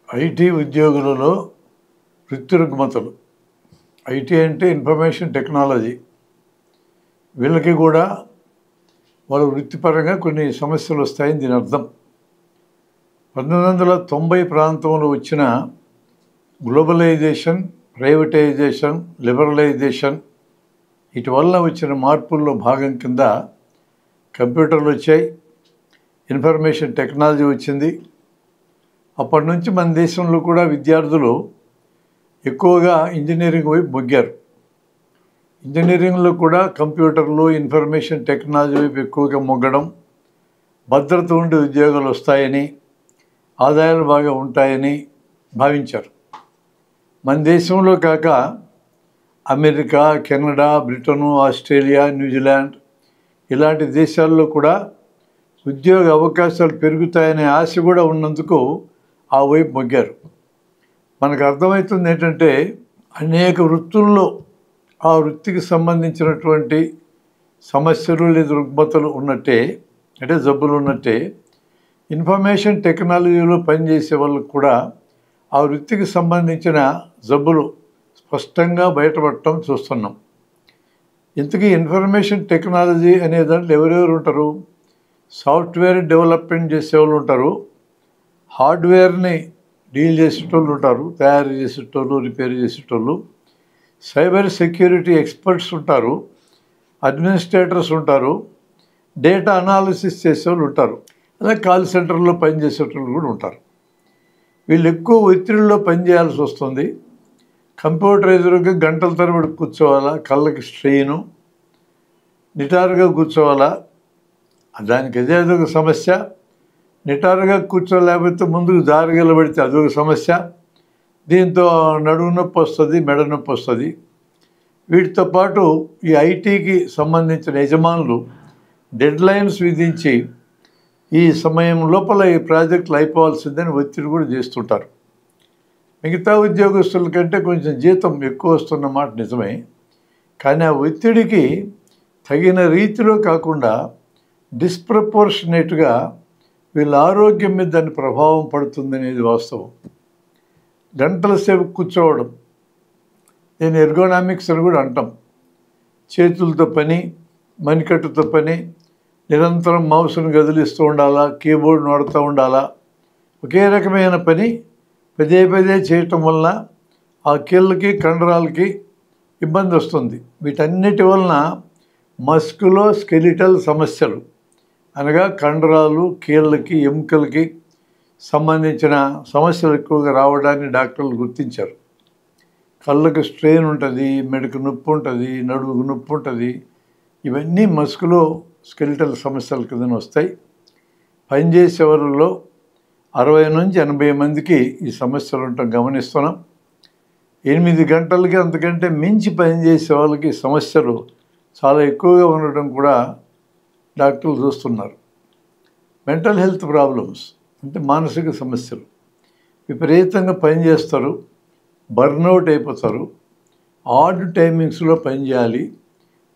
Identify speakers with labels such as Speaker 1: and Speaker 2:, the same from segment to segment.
Speaker 1: IT ఉద్యోగులలో వృత్తి రుగ్మతలు. IT అంటే ఇన్ఫర్మేషన్ టెక్నాలజీ. వీళ్ళకి కూడా వాళ్ళ వృత్తిపరంగా కొన్ని సమస్యలు వస్తాయని దీని అర్థం. 1990 ప్రాంతంలో వచ్చిన గ్లోబలైజేషన్, ప్రైవేటైజేషన్, లిబరలైజేషన్ వీటి వల్ల వచ్చిన మార్పుల్లో భాగం కింద కంప్యూటర్లు వచ్చాయి, ఇన్ఫర్మేషన్ టెక్నాలజీ వచ్చింది. అప్పటి నుంచి మన దేశంలో కూడా విద్యార్థులు ఎక్కువగా ఇంజనీరింగ్ వైపు మొగ్గారు. ఇంజనీరింగ్లో కూడా కంప్యూటర్లు, ఇన్ఫర్మేషన్ టెక్నాలజీ వైపు ఎక్కువగా మొగ్గడం, భద్రత ఉండి ఉద్యోగాలు వస్తాయని, ఆదాయాలు బాగా ఉంటాయని భావించారు. మన దేశంలో కాక America, Canada, Britain, Australia, New Zealand ఇలాంటి దేశాల్లో కూడా ఉద్యోగ అవకాశాలు పెరుగుతాయనే ఆశ కూడా ఉన్నందుకు ఆ వైపు మొగ్గారు. మనకు అర్థమవుతుంది ఏంటంటే అనేక వృత్తుల్లో ఆ వృత్తికి సంబంధించినటువంటి సమస్యలు లేదా రుగ్మతలు ఉన్నట్టే, అంటే జబ్బులు ఉన్నట్టే, ఇన్ఫర్మేషన్ టెక్నాలజీలో పనిచేసే వాళ్ళకు కూడా ఆ వృత్తికి సంబంధించిన జబ్బులు స్పష్టంగా బయటపడటం చూస్తున్నాం. ఇంతకీ ఇన్ఫర్మేషన్ టెక్నాలజీ అనే దాంట్లో ఎవరెవరు ఉంటారు? సాఫ్ట్వేర్ డెవలప్మెంట్ చేసేవాళ్ళు ఉంటారు, హార్డ్వేర్ని డీల్ చేసేటోళ్ళు ఉంటారు, తయారు చేసేటోళ్ళు, రిపేర్ చేసేటోళ్ళు, సైబర్ సెక్యూరిటీ ఎక్స్పర్ట్స్ ఉంటారు, అడ్మినిస్ట్రేటర్స్ ఉంటారు, డేటా అనాలిసిస్ చేసేవాళ్ళు ఉంటారు, అలాగే కాల్ సెంటర్లో పనిచేసేటోళ్ళు కూడా ఉంటారు. వీళ్ళు ఎక్కువ ఒత్తిడిలో పనిచేయాల్సి వస్తుంది. కంప్యూటర్ ఎదురుగా గంటల తరబడి కూర్చోవాలా, కళ్ళకి స్ట్రెయిను, నిటారుగా కూర్చోవాలా, దానికి అదొక సమస్య. నిటారుగా కూర్చోలేకపోతే ముందుకు జారగలబడితే అదొక సమస్య. దీంతో నడుము నొప్పి వస్తుంది, మెడ నొప్పి వస్తుంది. వీటితో పాటు ఈ ఐటీకి సంబంధించిన యజమానులు డెడ్ లైన్స్ విధించి ఈ సమయం లోపల ఈ ప్రాజెక్టులు అయిపోవాల్సిందని ఒత్తిడి కూడా చేస్తుంటారు. మిగతా ఉద్యోగస్తుల కంటే కొంచెం జీతం ఎక్కువ వస్తున్న మాట నిజమే, కానీ ఆ ఒత్తిడికి తగిన రీతిలో కాకుండా డిస్ప్రపోర్షనేట్గా వీళ్ళ ఆరోగ్యం మీద దాని ప్రభావం పడుతుందనేది వాస్తవం. గంటల సేపు కూర్చోవడం, నేను ఎర్గోనామిక్స్ అని కూడా అంటాం. చేతులతో పని, మణికట్టుతో పని, నిరంతరం మౌస్ను కదిలిస్తూ ఉండాలా, కీబోర్డ్ వాడుతూ ఉండాలా, ఒకే రకమైన పని పదే పదే చేయటం వలన ఆ కీళ్ళకి, కండరాలకి ఇబ్బంది వస్తుంది. వీటన్నిటి వలన మస్కులో స్కెలిటల్ సమస్యలు, అనగా కండరాలు, కీళ్ళకి, ఎముకలకి సంబంధించిన సమస్యలు ఎక్కువగా రావడాన్ని డాక్టర్లు గుర్తించారు. కళ్ళకు స్ట్రెయిన్ ఉంటుంది, మెడకు నొప్పి ఉంటుంది, నడుముకు నొప్పి ఉంటుంది. ఇవన్నీ మస్కులో స్కెలిటల్ సమస్యల కింద వస్తాయి. పనిచేసే వాళ్ళలో 60 నుంచి 80 మందికి ఈ సమస్యలు ఉండటం గమనిస్తున్నాం. 8 గంటలకి అంతకంటే మించి పనిచేసే వాళ్ళకి సమస్యలు చాలా ఎక్కువగా ఉండడం కూడా డాక్టర్లు చూస్తున్నారు. మెంటల్ హెల్త్ ప్రాబ్లమ్స్ అంటే మానసిక సమస్యలు, విపరీతంగా పనిచేస్తారు, బర్న్అవుట్ అయిపోతారు, ఆడ్ టైమింగ్స్లో పనిచేయాలి,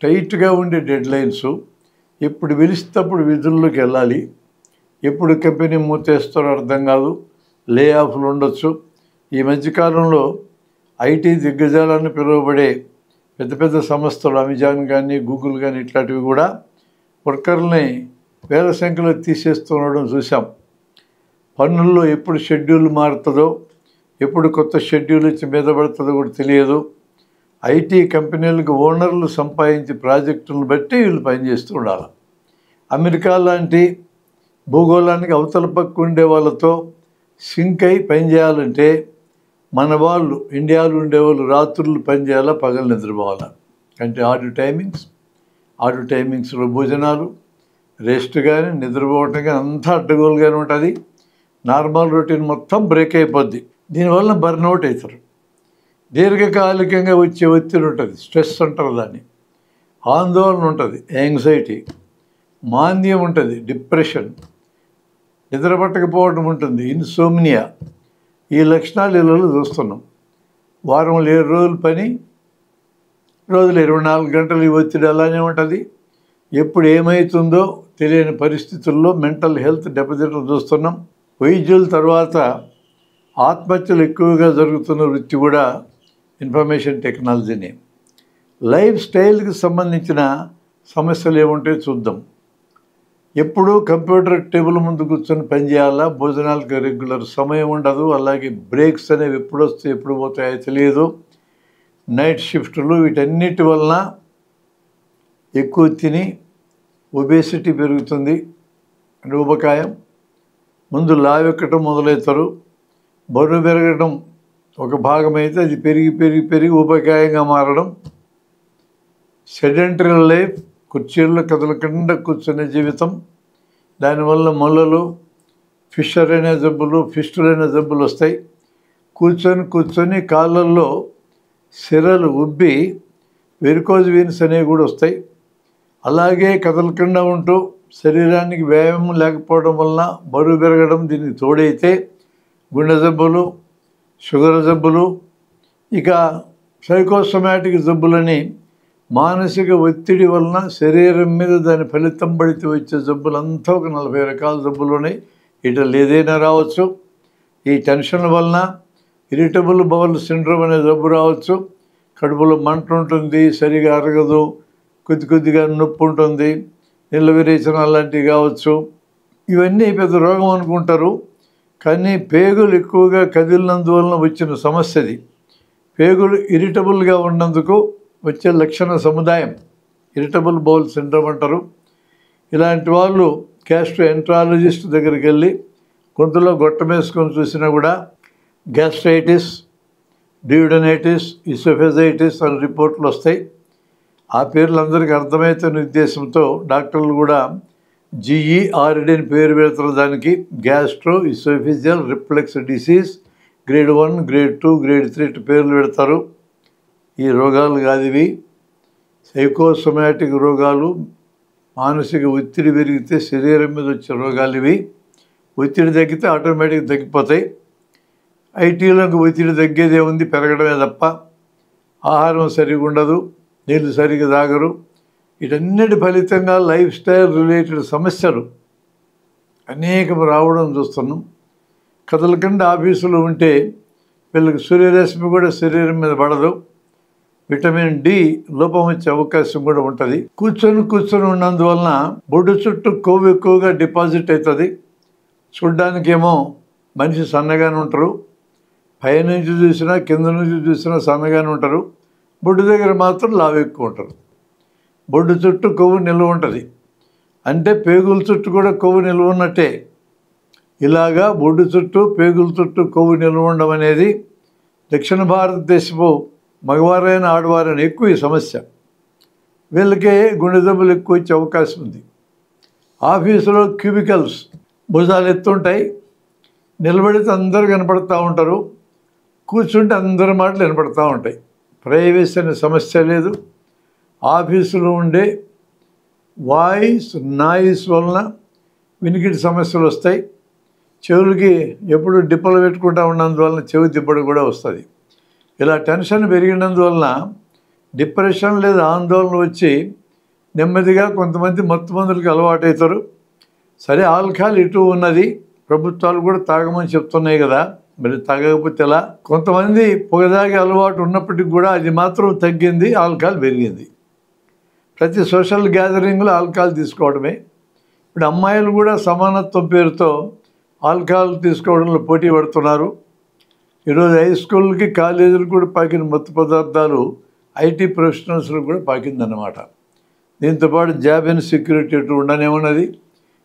Speaker 1: టైట్గా ఉండే డెడ్ లైన్స్, ఎప్పుడు పిలిస్తేప్పుడు విధుల్లోకి వెళ్ళాలి, ఎప్పుడు కంపెనీ మూతేస్తారో అర్థం కాదు, లే ఆఫ్లు ఉండొచ్చు. ఈ మధ్యకాలంలో ఐటీ దిగ్గజాలని పిలువబడే పెద్ద పెద్ద సంస్థలు, అమెజాన్ కానీ, గూగుల్ కానీ ఇట్లాంటివి కూడా వర్కర్లని వేల సంఖ్యలో తీసేస్తూ ఉండడం చూసాం. పన్నుల్లో ఎప్పుడు షెడ్యూల్ మారుతుందో, ఎప్పుడు కొత్త షెడ్యూల్ ఇచ్చి మీద పడుతుందో కూడా తెలియదు. ఐటీ కంపెనీలకు ఓనర్లు సంపాదించి ప్రాజెక్టులను బట్టి వీళ్ళు పనిచేస్తూ ఉండాలి. అమెరికా లాంటి భూగోళానికి అవతల పక్క ఉండే వాళ్ళతో సింక్ అయి పనిచేయాలంటే మన వాళ్ళు, ఇండియాలో ఉండేవాళ్ళు రాత్రులు పనిచేయాలా, పగలు నిద్రపోవాలా. అంటే ఆడు టైమింగ్స్లో భోజనాలు, రెస్ట్ కానీ, నిద్రపోవటం కానీ అంతా అడ్డగోలుగానే ఉంటుంది. నార్మల్ రొటీన్ మొత్తం బ్రేక్ అయిపోద్ది. దీనివల్ల బర్న్అవుట్ అవుతారు. దీర్ఘకాలికంగా వచ్చే ఒత్తిడి ఉంటుంది, స్ట్రెస్ అంటారు దాన్ని, ఆందోళన ఉంటుంది, యాంగ్జైటీ, మాంద్యం ఉంటుంది, డిప్రెషన్, నిద్ర పట్టకపోవడం ఉంటుంది, ఇన్సోమ్నియా. ఈ లక్షణాలు ఇళ్ళలో చూస్తున్నాం. వారంలో 7 రోజులు పని, రోజులు 24 గంటలు ఈ ఒత్తిడి అలానే ఉంటుంది. ఎప్పుడు ఏమవుతుందో తెలియని పరిస్థితుల్లో మెంటల్ హెల్త్ దెబ్బతింటం చూస్తున్నాం. వైద్యుల తర్వాత ఆత్మహత్యలు ఎక్కువగా జరుగుతున్న వృత్తి కూడా ఇన్ఫర్మేషన్ టెక్నాలజీనే. లైఫ్ స్టైల్కి సంబంధించిన సమస్యలు ఏముంటాయో చూద్దాం. ఎప్పుడూ కంప్యూటర్ టేబుల్ ముందు కూర్చొని పనిచేయాలా, భోజనాలకు రెగ్యులర్ సమయం ఉండదు, అలాగే బ్రేక్స్ అనేవి ఎప్పుడు వస్తాయి ఎప్పుడు పోతాయో తెలియదు, నైట్ షిఫ్ట్లు, వీటన్నిటి వలన ఎక్కువ తిని ఒబేసిటీ పెరుగుతుంది, ఊబకాయం, ముందు లావెక్కటం మొదలవుతారు. బరువు పెరగడం ఒక భాగమైతే అది పెరిగి పెరిగి పెరిగి ఊబకాయంగా మారడం, సెడెంటరీ లైఫ్, కుర్చీల్లో కదలకుండా కూర్చునే జీవితం, దానివల్ల మొల్లలు, ఫిషర్ అనే జబ్బులు వస్తాయి. కూర్చొని కాళ్ళల్లో సిరలు ఉబ్బి వెరికోజ్ వీన్స్ అనేవి కూడా వస్తాయి. అలాగే కదలకుండా ఉంటూ శరీరానికి వ్యాయామం లేకపోవడం వలన బరువు పెరగడం, దీనికి తోడైతే గుండె జబ్బులు, షుగర్ జబ్బులు, ఇక సైకోసోమాటిక్ జబ్బులని మానసిక ఒత్తిడి వలన శరీరం మీద దాని ఫలితం పడితే వచ్చే జబ్బులంతా ఒక 40 రకాల జబ్బులు ఉన్నాయి. వీటిలో ఏదైనా రావచ్చు. ఈ టెన్షన్ వలన ఇరిటబుల్ బౌల్ సిండ్రోమ్ అనే జబ్బు రావచ్చు. కడుపులో మంట ఉంటుంది, సరిగా అరగదు, కొద్దిగా నొప్పి ఉంటుంది, నీళ్ళ విరేచన అలాంటివి కావచ్చు. ఇవన్నీ పెద్ద రోగం అనుకుంటారు, కానీ పేగులు ఎక్కువగా కదిలినందువలన వచ్చిన సమస్యది. పేగులు ఇరిటబుల్గా ఉన్నందుకు వచ్చే లక్షణ సముదాయం ఇరిటబుల్ బౌల్ సిండ్రోమ్ అంటారు. ఇలాంటి వాళ్ళు గ్యాస్ట్రోఎంట్రాలజిస్ట్ దగ్గరికి వెళ్ళి గొంతులో గొట్టమేసుకొని చూసినా కూడా గ్యాస్ట్రైటిస్, డ్యూడెనైటిస్, ఇసోఫెజైటిస్ అని రిపోర్ట్లు వస్తాయి. ఆ పేర్లు అందరికీ అర్థమవుతున్న ఉద్దేశంతో డాక్టర్లు కూడా GERD అని పేరు పెడతారు. దానికి gastroesophageal reflux disease grade 1, grade 2, grade 3 పేర్లు పెడతారు. ఈ రోగాలు కాదు ఇవి, సైకోసోమాటిక్ రోగాలు. మానసిక ఒత్తిడి పెరిగితే శరీరం మీద వచ్చే రోగాలు ఇవి. ఒత్తిడి తగ్గితే ఆటోమేటిక్గా తగ్గిపోతాయి. ఐటీలోకి ఒత్తిడి తగ్గేదే ఉంది, పెరగడమే తప్ప. ఆహారం సరిగా ఉండదు, నీళ్ళు సరిగా తాగరు. వీటన్నిటి ఫలితంగా లైఫ్ స్టైల్ రిలేటెడ్ సమస్యలు అనేకం రావడం చూస్తున్నాం. కదలకుండా ఆఫీసులో ఉంటే వీళ్ళకి సూర్యరశ్మి కూడా శరీరం మీద పడదు, విటమిన్ D లోపం వచ్చే అవకాశం కూడా ఉంటుంది. కూర్చొని ఉన్నందువలన బొడ్డు చుట్టూ కొవ్వు ఎక్కువగా డిపాజిట్ అవుతుంది. చూడ్డానికేమో మనిషి సన్నగానే ఉంటారు, పైనుంచి చూసినా కింద నుంచి చూసినా సన్నగానే ఉంటారు, బొడ్డు దగ్గర మాత్రం లావు ఎక్కువ ఉంటారు. బొడ్డు చుట్టూ కొవ్వు నిల్వ ఉంటుంది, అంటే పేగుల చుట్టూ కూడా కొవ్వు నిల్వ ఉన్నట్టే. ఇలాగా బొడ్డు చుట్టూ పేగుల చుట్టూ కొవ్వు నిల్వ ఉండడం అనేది దక్షిణ భారతదేశపు మగవారైన ఆడవారైన ఎక్కువ ఈ సమస్య. వీళ్ళకే గుండె జబ్బులు ఎక్కువ వచ్చే అవకాశం ఉంది. ఆఫీసులో క్యూబికల్స్, భుజాలు ఎత్తుంటాయి, నిలబడితే అందరూ కనపడుతూ ఉంటారు, కూర్చుంటే అందరి మాటలు వినపడుతూ ఉంటాయి. ప్రైవసీ అనే సమస్య లేదు. ఆఫీసులో ఉండే నాయిస్ వలన వినికిడి సమస్యలు వస్తాయి. చెవులకి ఎప్పుడు డిప్పలు పెట్టుకుంటూ ఉన్నందువలన చెవి దిబ్బడు కూడా వస్తుంది. ఇలా టెన్షన్ పెరిగినందువలన డిప్రెషన్ లేదా ఆందోళన వచ్చి నెమ్మదిగా కొంతమంది మత్తు మందులకి అలవాటు అవుతారు. సరే, ఆల్కహాల్ ఇటు ఉన్నది, ప్రభుత్వాలు కూడా తాగమని చెప్తున్నాయి కదా, మరి తాగకపోతే ఎలా? కొంతమంది పొగదాగే అలవాటు ఉన్నప్పటికీ కూడా అది మాత్రం తగ్గింది, ఆల్కహాల్ పెరిగింది. ప్రతి సోషల్ గ్యాదరింగ్లో ఆల్కహాల్ తీసుకోవడమే. ఇప్పుడు అమ్మాయిలు కూడా సమానత్వం పేరుతో ఆల్కహాల్ తీసుకోవడంలో పోటీ పడుతున్నారు. ఈరోజు హై స్కూల్కి కాలేజీలకు కూడా పాకిన మత్తు పదార్థాలు IT ప్రొఫెషనల్స్లో కూడా పాకిందన్నమాట. దీంతోపాటు జాబ్ ఇన్సెక్యూరిటీ అటు ఉండనేమన్నది.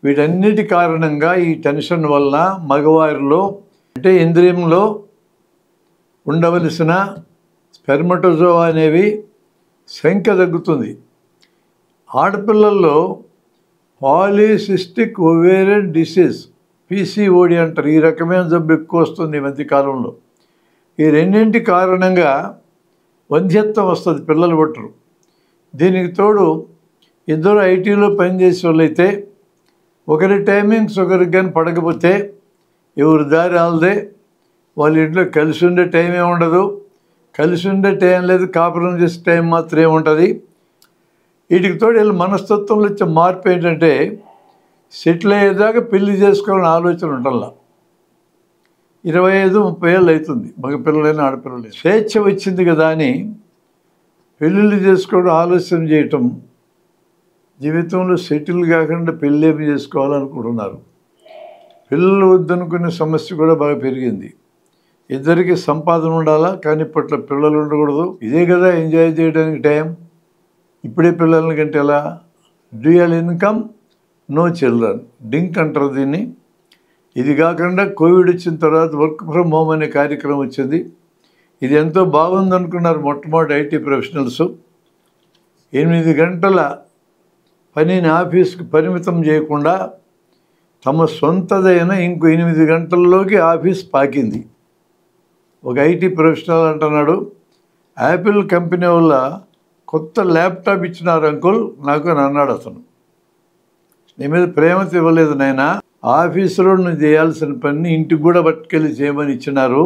Speaker 1: వీటన్నిటి కారణంగా ఈ టెన్షన్ వల్ల మగవారిలో అంటే ఇంద్రియంలో ఉండవలసిన స్పెర్మటోజోవా అనేవి సంఖ్య తగ్గుతుంది. ఆడపిల్లల్లో పాలిసిస్టిక్ ఓవేరియన్ డిసీజ్ PCOD అంటారు. ఈ రకమైన జబ్బు ఎక్కువ వస్తుంది ఈ మధ్యకాలంలో. ఈ రెండింటి కారణంగా వంధ్యత్వం వస్తుంది, పిల్లలు పుట్టరు. దీనికి తోడు ఇద్దరు ఐటీలో పనిచేసే వాళ్ళైతే ఒకరి టైమింగ్స్ ఒకరికి కానీ పడకపోతే ఎవరి దారి వాళ్ళదే. వాళ్ళ ఇంట్లో కలిసి ఉండే టైం ఏమి ఉండదు, కలిసి ఉండే టైం లేదు, కాపురం చేసే టైం మాత్రమే ఉంటుంది. వీటికి తోడు వీళ్ళ మనస్తత్వంలో వచ్చే మార్పు ఏంటంటే సెటిల్ అయ్యేదాకా పెళ్లి చేసుకోవాలని ఆలోచన ఉండాల. 25-30 ఏళ్ళు అవుతుంది, మగపిల్లలైన ఆడపిల్లలైన. స్వేచ్ఛ వచ్చింది కదా అని పెళ్ళిళ్ళు చేసుకోవడం ఆలస్యం చేయటం, జీవితంలో సెటిల్ కాకుండా పెళ్ళేమి చేసుకోవాలనుకుంటున్నారు. పిల్లలు వద్దనుకునే సమస్య కూడా బాగా పెరిగింది. ఇద్దరికి సంపాదన ఉండాలా, కానీ ఇప్పట్లో పిల్లలు ఉండకూడదు. ఇదే కదా ఎంజాయ్ చేయడానికి టైం. ఇప్పుడే పిల్లలని కంటే ఎలా? Dual income, no children, DINK అంటారు దీన్ని. ఇది కాకుండా కోవిడ్ వచ్చిన తర్వాత వర్క్ ఫ్రమ్ హోమ్ అనే కార్యక్రమం వచ్చింది. ఇది ఎంతో బాగుందనుకున్నారు మొట్టమొదటి ఐటీ ప్రొఫెషనల్స్. 8 గంటల పనిని ఆఫీస్కి పరిమితం చేయకుండా తమ సొంతదైన ఇంకో 8 గంటల్లోకి ఆఫీస్ పాకింది. ఒక ఐటీ ప్రొఫెషనల్ అంటున్నాడు, యాపిల్ కంపెనీ వల్ల కొత్త ల్యాప్టాప్ ఇచ్చినారు అంకుల్ నాకు అని అన్నాడు. అతను, నీ మీద ప్రేమతో ఇవ్వలేదు నాయన, ఆఫీసులో నువ్వు చేయాల్సిన పని ఇంటికి కూడా పట్టుకెళ్ళి చేయమని ఇచ్చినారు.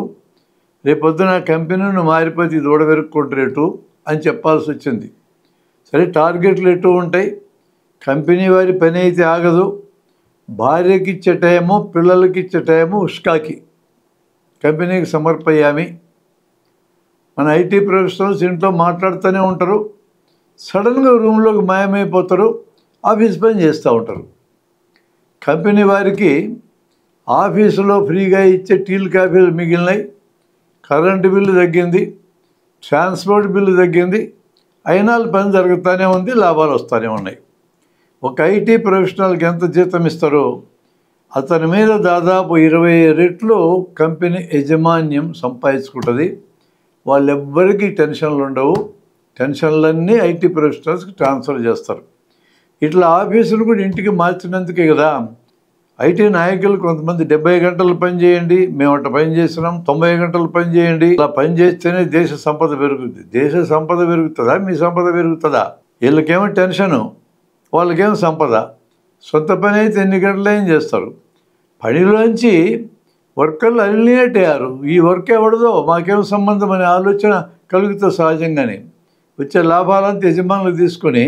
Speaker 1: రేపొద్దున కంపెనీ నువ్వు మారిపోతే ఇది ఓడవెరుక్కుంటారేటు అని చెప్పాల్సి వచ్చింది. సరే, టార్గెట్లు ఎటు ఉంటాయి, కంపెనీ వారి పని అయితే ఆగదు. భార్యకి ఇచ్చే టైము, పిల్లలకి ఇచ్చే టైము ఉష్కాకి కంపెనీకి సమర్పయ్యామి. మన ఐటీ ప్రొఫెషనల్స్ ఇంట్లో మాట్లాడుతూనే ఉంటారు, సడన్గా రూమ్లోకి మాయమైపోతారు, ఆఫీస్ పని చేస్తూ ఉంటారు. కంపెనీ వారికి ఆఫీసులో ఫ్రీగా ఇచ్చే టీలు కాఫీలు మిగిలినాయి, కరెంటు బిల్లు తగ్గింది, ట్రాన్స్పోర్ట్ బిల్లు తగ్గింది, అయినా పని జరుగుతూనే ఉంది, లాభాలు వస్తూనే ఉన్నాయి. ఒక ఐటీ ప్రొఫెషనల్కి ఎంత జీతం ఇస్తారో అతని మీద దాదాపు 20 రెట్లు కంపెనీ యాజమాన్యం సంపాదించుకుంటుంది. వాళ్ళెవ్వరికీ టెన్షన్లు ఉండవు. టెన్షన్లన్నీ ఐటీ ప్రొఫెషనల్స్కి ట్రాన్స్ఫర్ చేస్తారు. ఇట్లా ఆఫీసులు కూడా ఇంటికి మార్చినందుకే కదా ఐటీ నాయకులు కొంతమంది 70 గంటలు పని చేయండి, మేము అట్లా పని చేస్తున్నాం, 90 గంటలు పని చేయండి, ఇలా పని చేస్తేనే దేశ సంపద పెరుగుతుంది. దేశ సంపద పెరుగుతుందా, మీ సంపద పెరుగుతుందా? వీళ్ళకేమో టెన్షను, వాళ్ళకేమో సంపద. సొంత పని అయితే ఎన్ని గంటలు ఏం చేస్తారు. పనిలోంచి వర్కర్లు అలినేట్ అయ్యారు. ఈ వర్క్ ఎవడదో మాకేం సంబంధం అనే ఆలోచన కలుగుతుంది సహజంగానే. వచ్చే లాభాలంతా యజమానులు తీసుకొని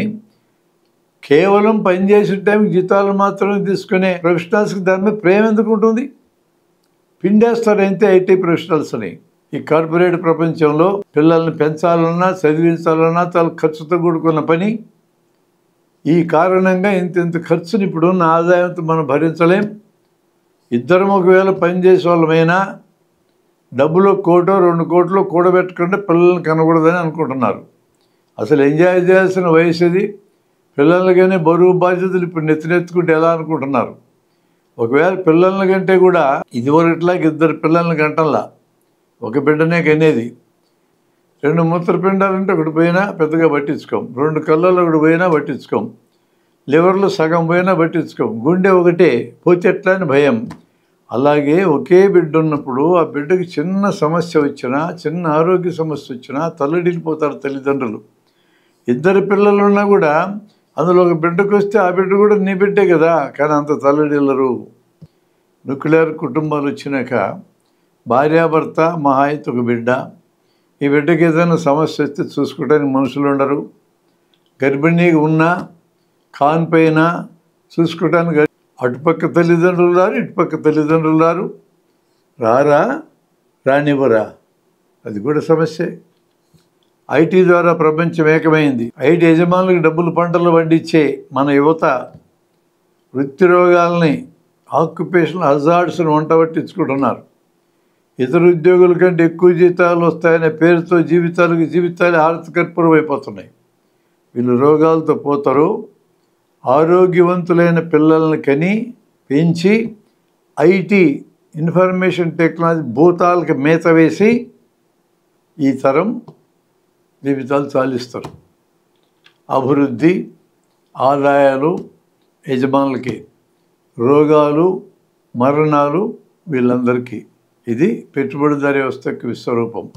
Speaker 1: కేవలం పనిచేసే టైంకి జీతాలు మాత్రమే తీసుకునే ప్రొఫెషనల్స్కి దాని మీద ప్రేమ ఎందుకు ఉంటుంది? పిండేస్తారు అంతే ఐటీ ప్రొఫెషనల్స్ని. ఈ కార్పొరేట్ ప్రపంచంలో పిల్లల్ని పెంచాలన్నా చదివించాలన్నా చాలా ఖర్చుతో కూడుకున్న పని. ఈ కారణంగా ఇంత ఖర్చుని ఇప్పుడున్న ఆదాయంతో మనం భరించలేం. ఇద్దరం ఒకవేళ పనిచేసే వాళ్ళమైనా డబ్బులో 1 కోటో 2 కోట్లు కూడబెట్టకుండా పిల్లల్ని కనకూడదని అనుకుంటున్నారు. అసలు ఎంజాయ్ చేయాల్సిన వయసు ఇది. పిల్లలకనే బరువు బాధ్యతలు ఇప్పుడు నెత్తినెత్తుకుంటే ఎలా అనుకుంటున్నారు. ఒకవేళ పిల్లల కంటే కూడా ఇదివరట్లాగా 2 పిల్లల్ని గంటల్లా ఒక బిడ్డనే కనేది. 2 మూత్రపిండాలంటే ఒకటి పోయినా పెద్దగా పట్టించుకోం, 2 కళ్ళల్లో ఒకటి పోయినా పట్టించుకోం, లివర్లో సగం పోయినా పట్టించుకోం, గుండె ఒకటే పోతే ఎట్లా అని భయం. అలాగే ఒకే బిడ్డ ఉన్నప్పుడు ఆ బిడ్డకి చిన్న సమస్య వచ్చినా, చిన్న ఆరోగ్య సమస్య వచ్చినా తల్లడిల్లిపోతారు తల్లిదండ్రులు. 2 పిల్లలున్నా కూడా అందులో ఒక బిడ్డకు వస్తే ఆ బిడ్డ కూడా నీ బిడ్డే కదా, కానీ అంత తల్లడిల్లరు. న్యూక్లియర్ కుటుంబాలు వచ్చినాక భార్యాభర్త మహా అయితే ఒక బిడ్డ. ఈ బిడ్డకి ఏదైనా సమస్య వస్తే చూసుకోవడానికి మనుషులు ఉండరు. గర్భిణీగా ఉన్నా కాన్పైనా చూసుకోవడానికి అటుపక్క తల్లిదండ్రులు రారు, ఇటుపక్క తల్లిదండ్రులు రారు. రానివ్వరా, అది కూడా సమస్యే. ఐటీ ద్వారా ప్రపంచం ఏకమైంది. ఐటీ యజమానులకు డబ్బులు పంటలు పండించే మన యువత వృత్తి రోగాల్ని, ఆక్యుపేషనల్ హజార్డ్స్ని వంట పట్టించుకుంటున్నారు. ఇతర ఉద్యోగుల కంటే ఎక్కువ జీతాలు వస్తాయనే పేరుతో జీవితాలు హారతికర్పూరం అయిపోతున్నాయి. వీళ్ళు రోగాలతో పోతారు. ఆరోగ్యవంతులైన పిల్లల్ని కని పెంచి ఐటీ ఇన్ఫర్మేషన్ టెక్నాలజీ భూతాలకు మేత వేసి ఈ తరం జీవితాలు చాలిస్తారు. అభివృద్ధి, ఆదాయాలు యజమానులకి, రోగాలు, మరణాలు వీళ్ళందరికీ. ఇది పెట్టుబడిదారీ వ్యవస్థకు విశ్వరూపం.